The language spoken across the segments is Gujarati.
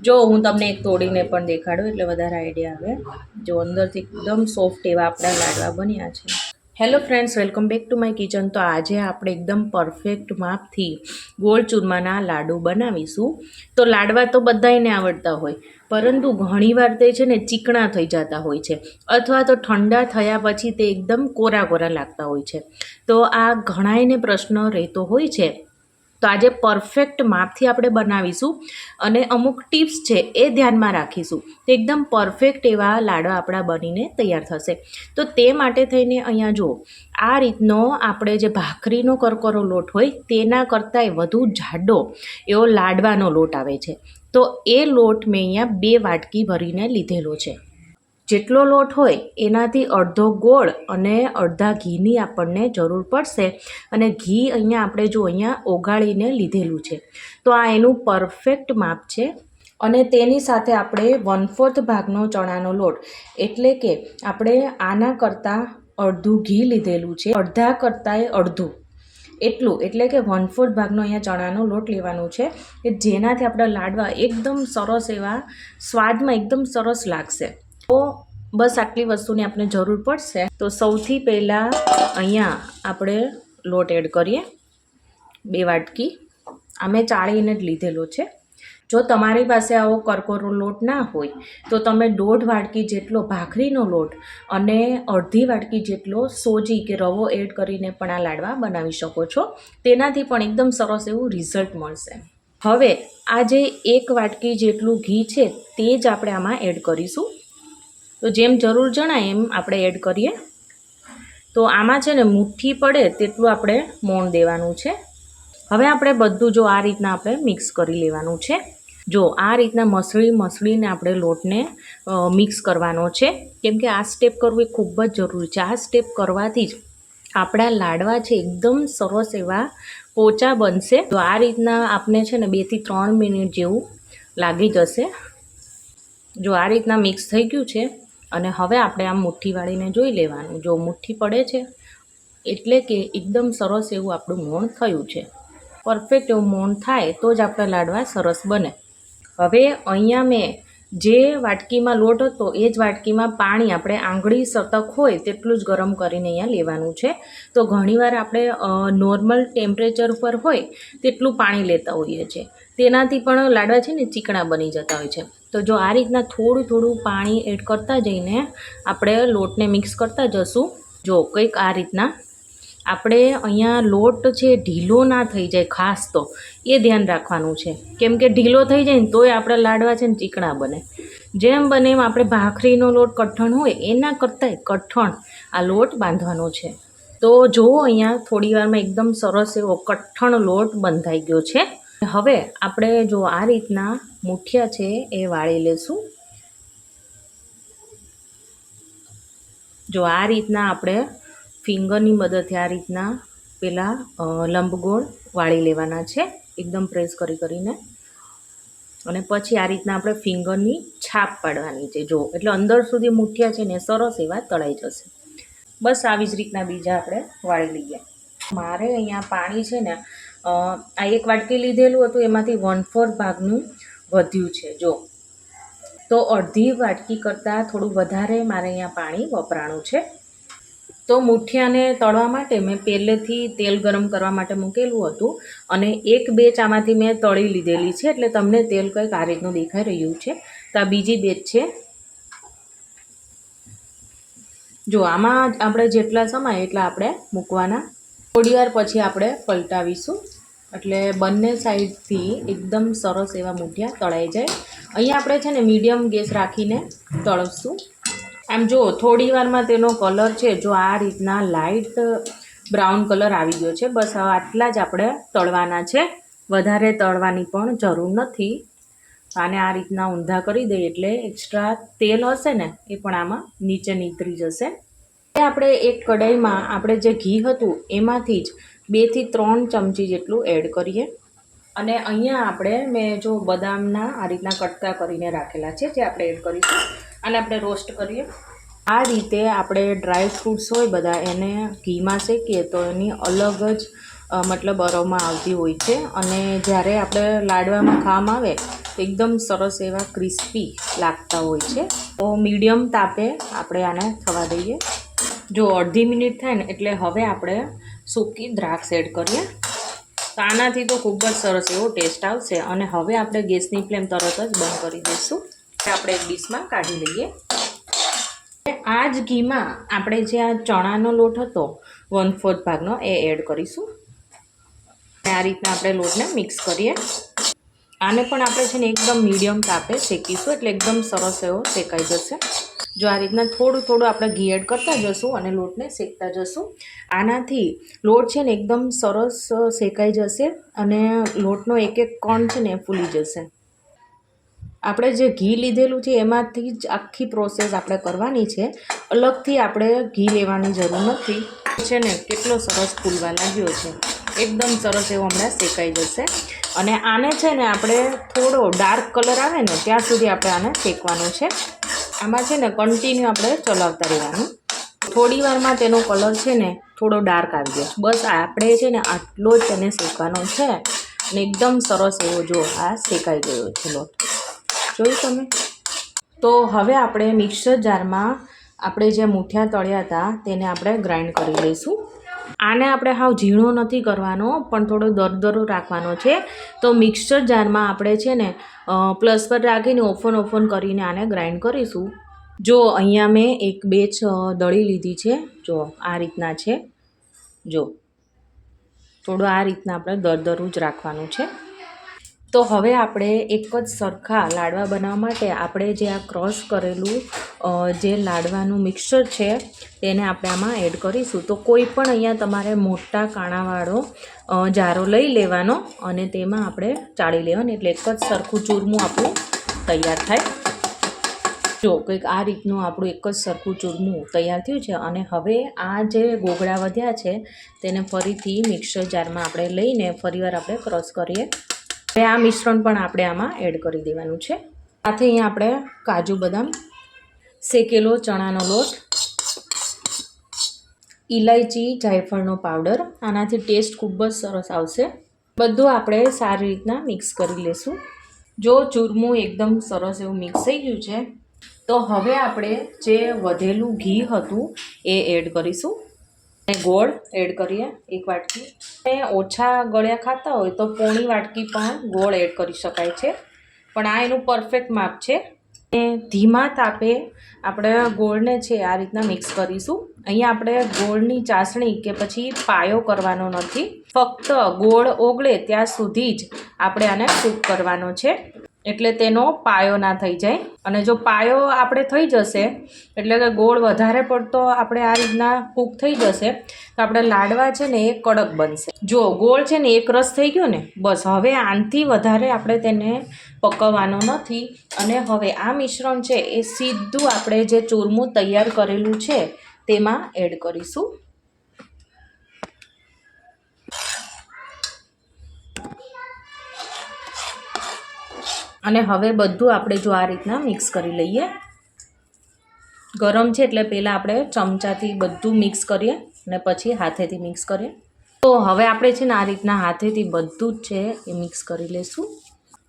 જો હું તમને એક તોડીને પણ દેખાડું એટલે વધારે આઈડિયા આવે. જો અંદરથી એકદમ સોફ્ટ એવા આપણા લાડવા બન્યા છે. Hello friends, welcome back to my kitchen. તો આજે આપણે એકદમ પરફેક્ટ માપથી ગોળ ચૂરમાના લાડુ બનાવીશું. તો લાડવા તો બધાને આવડતા હોય, પરંતુ ઘણીવાર તે છે ને ચીકણા થઈ જતા હોય છે, અથવા તો ઠંડા થયા પછી તે એકદમ કોરા કોરા લાગતા હોય છે. તો આ ઘણાયને પ્રશ્ન રહેતો હોય છે. તો આજે પરફેક્ટ માપથી આપણે બનાવીશું અને અમુક ટિપ્સ છે એ ધ્યાનમાં રાખીશું. તો એકદમ પરફેક્ટ એવા લાડવા આપણા બનીને તૈયાર થશે. તો તે માટે થઈને અહીંયા જુઓ, આ રીતનો આપણે જે ભાખરીનો કરકરો લોટ હોય તેના કરતાંય વધુ જાડો એવો લાડવાનો લોટ આવે છે. તો એ લોટ મેં અહીંયા 2 વાટકી ભરીને લીધેલો છે. જેટલો લોટ હોય એનાથી અડધો ગોળ અને અડધા ઘીની આપણને જરૂર પડશે. અને ઘી અહીંયા આપણે જો અહીંયા ઓગાળીને લીધેલું છે. તો આ એનું પરફેક્ટ માપ છે. અને તેની સાથે આપણે 1/4 ભાગનો ચણાનો લોટ, એટલે કે આપણે આના કરતાં અડધું ઘી લીધેલું છે, અડધા કરતાંય અડધું એટલું, એટલે કે 1/4 ભાગનો અહીંયા ચણાનો લોટ લેવાનો છે, કે જેનાથી આપણા લાડવા એકદમ સરસ એવા સ્વાદમાં એકદમ સરસ લાગશે. તો બસ આટલી વસ્તુની આપણે જરૂર પડશે. તો સૌથી પહેલાં અહીંયા આપણે લોટ એડ કરીએ 2 વાટકી. અમે ચાળીને જ લીધેલો છે. જો તમારી પાસે આવો કરકોરો લોટ ના હોય તો તમે 1.5 વાટકી જેટલો ભાખરીનો લોટ અને અડધી વાટકી જેટલો સોજી કે રવો એડ કરીને પણ આ લાડવા બનાવી શકો છો. તેનાથી પણ એકદમ સરસ એવું રિઝલ્ટ મળશે. હવે આ જે 1 વાટકી જેટલું ઘી છે તે જ આપણે આમાં એડ કરીશું. તો જેમ જરૂર જણાય એમ આપણે એડ કરીએ. તો આમાં છે ને મુઠ્ઠી પડે તેટલું આપણે મોણ દેવાનું છે. હવે આપણે બધું જો આ રીતના આપણે મિક્સ કરી લેવાનું છે. જો આ રીતના મસળીને આપણે લોટને મિક્સ કરવાનો છે, કેમ કે આ સ્ટેપ કરવું એ ખૂબ જ જરૂરી છે. આ સ્ટેપ કરવાથી જ આપણા લાડવા છે એકદમ સરસ એવા પોચા બનશે. તો આ રીતના આપણે છે ને 2 થી 3 મિનિટ જેવું લાગી જશે. જો આ રીતના મિક્સ થઈ ગયું છે. અને હવે આપણે આમ મુઠ્ઠી વાળીને જોઈ લેવાનું. જો મુઠ્ઠી પડે છે એટલે કે એકદમ સરસ એવું આપણું મોણ થયું છે. પરફેક્ટ એવું મોણ થાય તો જ આપણા લાડવા સરસ બને. હવે અહીંયા મેં જે વાટકીમાં લોટ હતો એ જ વાટકીમાં પાણી આપણે આંગળી સતક હોય તેટલું જ ગરમ કરીને અહીંયા લેવાનું છે. તો ઘણીવાર આપણે નોર્મલ ટેમ્પરેચર પર હોય તેટલું પાણી લેતા હોઈએ છીએ. તેનાથી પણ લાડવા છે ને ચીકણા બની જતા હોય છે. તો જો આ રીતના થોડું થોડું પાણી એડ કરતા જઈને આપણે લોટને મિક્સ કરતા જશું. જો કંઈક આ રીતના આપણે અહીંયા લોટ છે ઢીલો ના થઈ જાય, ખાસ તો એ ધ્યાન રાખવાનું છે. કેમ કે ઢીલો થઈ જાય ને તોય આપણા લાડવા છે ને ચીકણા બને. જેમ બને એમ આપણે ભાખરીનો લોટ કઠણ હોય એના કરતાંય કઠણ આ લોટ બાંધવાનો છે. તો જુઓ અહીંયા થોડી વારમાં એકદમ સરસ એવો કઠણ લોટ બંધાઈ ગયો છે. હવે આપણે જો આ રીતના મુઠિયા છે એ વાળી લેશું. જો આ રીતના આપણે ફિંગરની મદદથી આ રીતના પેલા લંબગોળ વાળી લેવાના છે, એકદમ પ્રેસ કરીને. અને પછી આ રીતના આપણે ફિંગરની છાપ પાડવાની છે. જો એટલે અંદર સુધી મુઠિયા છે ને સરસ એવા તળાઈ જશે. બસ આવી જ રીતના બીજા આપણે વાળી લઈએ. મારે અહીંયા પાણી છે ને આ 1 વાટકી લીધેલું હતું, એમાંથી 1/4 ભાગનું વધ્યું છે. જો તો અડધી વાટકી કરતાં થોડું વધારે મારે અહીંયા પાણી વપરાણું છે. તો મુઠિયાને તળવા માટે મેં પહેલેથી તેલ ગરમ કરવા માટે મૂકેલું હતું અને 1 બેચ આમાંથી મેં તળી લીધેલી છે. એટલે તમને તેલ કંઈક આ રીતનું દેખાઈ રહ્યું છે. તો આ બીજી બેચ છે. જો આમાં આપણે જેટલા સમાય એટલા આપણે મૂકવાના. થોડી વાર પછી આપણે પલટાવીશું એટલે બંને સાઈડથી એકદમ સરસ એવા મુઠિયા તળાઈ જાય. અહીંયા આપણે છે ને મીડિયમ ગેસ રાખીને તળશું. આમ જો થોડી વારમાં તેનો કલર છે જો આ રીતના લાઇટ બ્રાઉન કલર આવી ગયો છે. બસ હવે આટલા જ આપણે તળવાના છે, વધારે તળવાની પણ જરૂર નથી. આને આ રીતના ઊંધા કરી દઈએ એટલે એક્સ્ટ્રા તેલ હશે ને એ પણ આમાં નીચે નીતરી જશે. આપણે એક કઢાઈમાં આપણે જે ઘી હતું એમાંથી જ 2 થી 3 ચમચી જેટલું એડ કરીએ. અને અહીંયા આપણે મેં જો બદામના આ રીતના કટકા કરીને રાખેલા છે જે આપણે એડ કરીશું. અને આપણે રોસ્ટ કરીએ. આ રીતે આપણે ડ્રાય ફ્રૂટ્સ હોય બધા એને ઘીમાં શેકીએ તો એની અલગ જ મતલબ અરોમા આવતી હોય છે. અને જ્યારે આપણે લાડવામાં ખાવામાં આવે એકદમ સરસ એવા ક્રિસ્પી લાગતા હોય છે. તો મીડિયમ તાપે આપણે આને થવા દઈએ. જો અડધી મિનિટ થાય ને એટલે હવે આપણે સૂકી દ્રાક્ષ એડ કરીએ. તો આનાથી તો ખૂબ જ સરસ એવો ટેસ્ટ આવશે. અને હવે આપણે ગેસની ફ્લેમ તરત જ બંધ કરી દઈશું. આપણે એક ડીશમાં કાઢી લઈએ. આ જ ઘીમાં આપણે જે આ ચણાનો લોટ હતો 1/4 ભાગનો એ એડ કરીશું. આ રીતના આપણે લોટને મિક્સ કરીએ. આને પણ આપણે છે ને એકદમ મીડિયમ તાપે શેકીશું એટલે એકદમ સરસ એવો શેકાઈ જશે. જો આ રીતના થોડું થોડું આપણે ઘી એડ કરતા જશું અને લોટને શેકતા જશું. આનાથી લોટ છે ને એકદમ સરસ શેકાઈ જશે અને લોટનો એક એક કણ છે ને ફૂલી જશે. આપણે જે ઘી લીધેલું છે એમાંથી જ આખી પ્રોસેસ આપણે કરવાની છે. અલગથી આપણે ઘી લેવાની જરૂર નથી. છે ને કેટલો સરસ ફૂલવા લાગ્યો છે. એકદમ સરસ એવો હમણાં શેકાઈ જશે. અને આને છે ને આપણે થોડો ડાર્ક કલર આવે ને ત્યાં સુધી આપણે આને શેકવાનું છે. આમાં છે ને કન્ટિન્યુ આપણે ચલાવતા રહેવાનું. થોડી વારમાં તેનો કલર છે ને થોડો ડાર્ક આવી જાય. બસ આપણે છે ને આટલો જ તેને શેકવાનો છે. અને એકદમ સરસ એવો જો આ શેકાઈ ગયો છે લોટ. જોયું તમે? તો હવે આપણે મિક્સર જારમાં આપણે જે મૂઠિયા તળ્યા હતા તેને આપણે ગ્રાઇન્ડ કરી લઈશું. આને આપણે હાવ ઝીણો નથી કરવાનો પણ થોડો દરદરો રાખવાનો છે. તો મિક્સર જારમાં આપણે છે ને પ્લસ પર રાખીને ઓફન કરીને આને ગ્રાઇન્ડ કરીશું. જો અહીંયા મેં એક બેચ દળી લીધી છે. જો આ રીતના છે. જો થોડું આ રીતના આપણે દરદરું જ રાખવાનું છે. તો હવે આપણે એક જ સરખા લાડવા બનાવવા માટે આપણે જે આ ક્રશ કરેલું જે લાડવાનું મિક્સર છે તેને આપણે આમાં એડ કરીશું. તો કોઈ પણ અહીંયા તમારે મોટા કાણાવાળો જારો લઈ લેવાનો અને તેમાં આપણે ચાળી લેવાનું એટલે એક જ સરખું ચૂરમું આપણું તૈયાર થાય. જો કંઈક આ રીતનું આપણું એક જ સરખું ચૂરમું તૈયાર થયું છે. અને હવે આ જે ગોગળા વધ્યા છે તેને ફરીથી મિક્સર જારમાં આપણે લઈને ફરીવાર આપણે ક્રશ કરીએ. હવે આ મિશ્રણ પણ આપણે આમાં એડ કરી દેવાનું છે. સાથે અહીંયા આપણે કાજુ બદામ, શેકેલો ચણાનો લોટ, ઇલાયચી, જાયફળનો પાવડર, આનાથી ટેસ્ટ ખૂબ જ સરસ આવશે. બધું આપણે સારી રીતના મિક્સ કરી લઈશું. જો ચૂરમું એકદમ સરસ એવું મિક્સ થઈ ગયું છે તો હવે આપણે જે વધેલું ઘી હતું એ એડ કરીશું. ગોળ એડ કરીએ 1 વાટકી. ઓછા ગળ્યા ખાતા હોય તો પોણી વાટકી પણ ગોળ એડ કરી શકાય છે. પણ આ એનું પરફેક્ટ માપ છે. ધીમા તાપે આપણે ગોળને છે આ રીતના મિક્સ કરીશું. અહીંયા આપણે ગોળની ચાસણી કે પછી પાયો કરવાનો નથી. ફક્ત ગોળ ઓગળે ત્યાં સુધી જ આપણે આને કૂક કરવાનો છે. એટલે તેનો પાયો ના થઈ જાય. અને જો પાયો આપણે થઈ જશે એટલે કે ગોળ વધારે પડતો આપણે આ રીતના કૂક થઈ જશે તો આપણે લાડવા છે ને એ કડક બનશે. જો ગોળ છે ને એક રસ થઈ ગયો ને બસ હવે આનાથી વધારે આપણે તેને પકવવાનો નથી. અને હવે આ મિશ્રણ છે એ સીધું આપણે જે ચૂરમું તૈયાર કરેલું છે તેમાં એડ કરીશું. અને હવે બધું આપણે જો આ રીતના મિક્સ કરી લઈએ. ગરમ છે એટલે પહેલાં આપણે ચમચાથી બધું મિક્સ કરીએ અને પછી હાથેથી મિક્સ કરીએ. તો હવે આપણે છે ને આ રીતના હાથેથી બધું જ છે એ મિક્સ કરી લઈશું.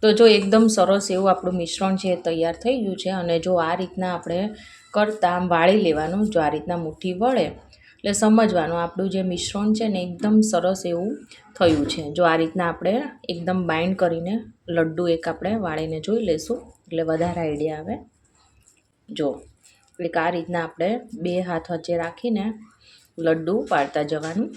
તો જો એકદમ સરસ એવું આપણું મિશ્રણ છે એ તૈયાર થઈ ગયું છે. અને જો આ રીતના આપણે કરતાં વાળી લેવાનું. જો આ રીતના મુઠ્ઠી વળે એટલે સમજવાનું આપણું જે મિશ્રણ છે ને એકદમ સરસ એવું થયું છે. જો આ રીતના આપણે એકદમ બાઇન્ડ કરીને લડ્ડુ એક આપણે વાળીને જોઈ લઈશું એટલે વધારે આઈડિયા આવે. જો એક આ રીતના આપણે 2 હાથ વચ્ચે રાખીને લડ્ડુ પાડતા જવાનું.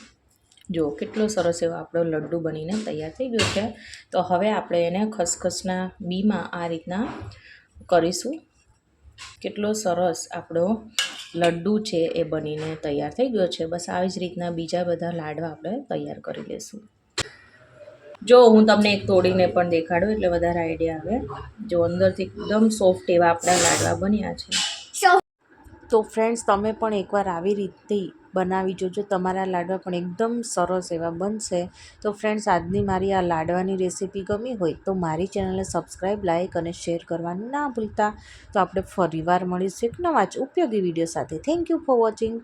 જો કેટલો સરસ એવો આપણો લડ્ડુ બનીને તૈયાર થઈ ગયો છે. તો હવે આપણે એને ખસખસના બીમાં આ રીતના કરીશું. કેટલો સરસ આપણો લડ્ડુ છે એ બનીને તૈયાર થઈ ગયો છે. બસ આવી જ રીતના બીજા બધા લાડવા આપણે તૈયાર કરી લઈશું. જો હું તમને એક તોડીને પણ દેખાડું એટલે વધારે આઈડિયા આવે. જો અંદરથી એકદમ સોફ્ટ એવા આપણા લાડવા બન્યા છે. તો ફ્રેન્ડ્સ તમે પણ એકવાર આવી રીતે બનાવી જોજો. તમારા લાડવા પણ એકદમ સરસ એવા બનશે. તો ફ્રેન્ડ્સ આજની મારી આ લાડવાની રેસીપી ગમી હોય તો મારી ચેનલને સબસ્ક્રાઈબ, લાઇક અને શેર કરવાનું ના ભૂલતા. તો આપણે ફરીવાર મળીશું એક નવા જ ઉપયોગી વિડીયો સાથે. Thank you for watching.